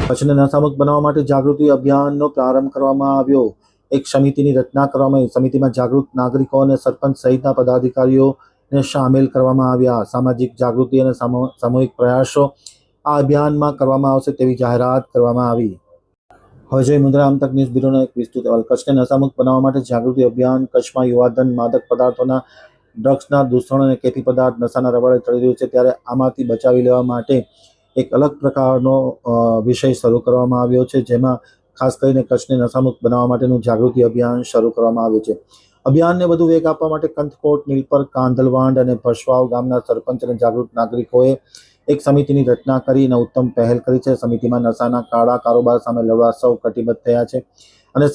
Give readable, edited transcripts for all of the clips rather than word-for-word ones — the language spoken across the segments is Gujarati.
કચ્છને નશામુક્ત બનાવવા માટે જાગૃતિ અભિયાનનો પ્રારંભ કરવામાં આવ્યો। એક સમિતિની રચના કરવામાં આવી। સમિતિમાં જાગૃત નાગરિકો અને સરપંચ સહિતના પદાધિકારીઓને સામેલ કરવામાં આવ્યા। સામાજિક જાગૃતિ અને સામૂહિક પ્રયાસો આ અભિયાનમાં કરવામાં આવશે તેવી જાહેરાત કરવામાં આવી। હવે જોઈએ મુન્દ્રા આમતક ન્યૂઝ બ્યુરોનો એક વિસ્તૃત અહેવાલ। કચ્છને નશામુક્ત બનાવવા માટે જાગૃતિ અભિયાન। કચ્છમાં યુવાધન માદક પદાર્થોના ડ્રગ્સના દૂષણ અને કેફી પદાર્થ નશાના રવાડે ચડી રહ્યું છે, ત્યારે આમાંથી બચાવી લેવા માટે એક અલગ પ્રકારનો વિષય શરૂ કરવામાં આવ્યો છે, જેમાં ખાસ કરીને કચ્છને નશામુક્ત બનાવવા માટેનું જાગૃતિ અભિયાન શરૂ કરવામાં આવ્યું છે। અભિયાનને વધુ વેગ આપવા માટે કંથકોટ, નીલપર, કાંધલવાંડ અને ભસવાવ ગામના સરપંચ અને જાગૃત નાગરિકોએ એક સમિતિની રચના કરીને ઉત્તમ પહેલ કરી છે। સમિતિમાં નશાના કાળા કારોબાર સામે લડવા સૌ કટિબદ્ધ થયા છે અને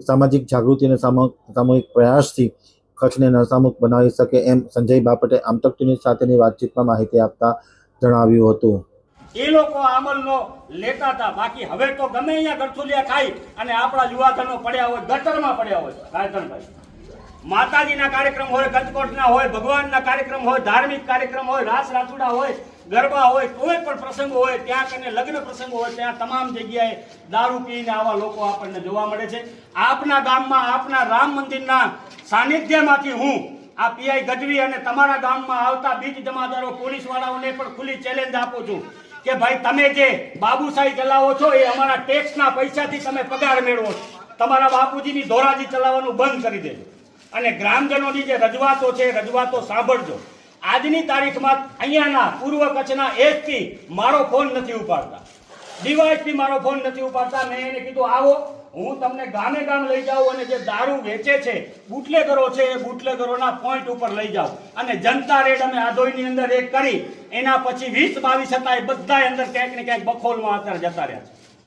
સામાજિક જાગૃતિ અને સામૂહિક પ્રયાસથી કચ્છને નશામુક્ત બનાવી શકે એમ સંજય બાપટે આમતક ન્યૂઝ સાથેની વાતચીતમાં માહિતી આપતા જણાવ્યું હતું। એ લોકો અમલનો લેતા હતા, બાકી હવે તો ગમે અહીંયા ગરથુલિયા ખાઈ અને આપણા યુવાધનો પડ્યા હોય, ગટરમાં પડ્યા હોય। રાયધનભાઈ, માતાજીના કાર્યક્રમ હોય, કંચકોટના હોય, ભગવાનના કાર્યક્રમ હોય, ધાર્મિક કાર્યક્રમ હોય, રાસ રાસુડા હોય, ગરબા હોય, કોઈ પણ પ્રસંગો હોય, ત્યાં કને લગ્ન પ્રસંગો હોય, ત્યાં તમામ જગ્યાએ દારૂ પીને આવા લોકો આપણને જોવા મળે છે। આપના ગામમાં આપના રામ મંદિરના સાનિધ્યમાંથી હું આ પીઆઈ ગઢવી અને તમારા ગામમાં આવતા બીજ જમાદારો, પોલીસ વાળાઓને પણ ખુલ્લી ચેલેન્જ આપું છું કે ભાઈ, તમે જે બાબુશાહી ચલાવો છો એ અમારા ટેક્સના પૈસાથી તમે પગાર મેળવો છો। તમારા બાપુજીની ધોરાજી ચલાવવાનું બંધ કરી દેજો અને ગ્રામજનોની જે રજૂઆતો છે રજૂઆતો સાંભળજો। આજની તારીખમાં અહીંયાના પૂર્વ કચ્છના એસપી મારો ફોન નથી ઉપાડતા, ડીવાયએસપી મારો ફોન નથી ઉપાડતા। મેં એને કીધું આવો, હું તમને ગામે ગામ લઈ જાઉં અને જે દારૂ વેચે છે, બુટલેગરો છે, એ બુટલેગરોના પોઈન્ટ ઉપર લઈ જાઉં અને જનતા રેડ અમે આધોઈની અંદર એક કરી, એના પછી 20-22 હતા, એ બધા અંદર ક્યાંક ને ક્યાંક બખોલમાં અત્યારે જતા રહ્યા છે।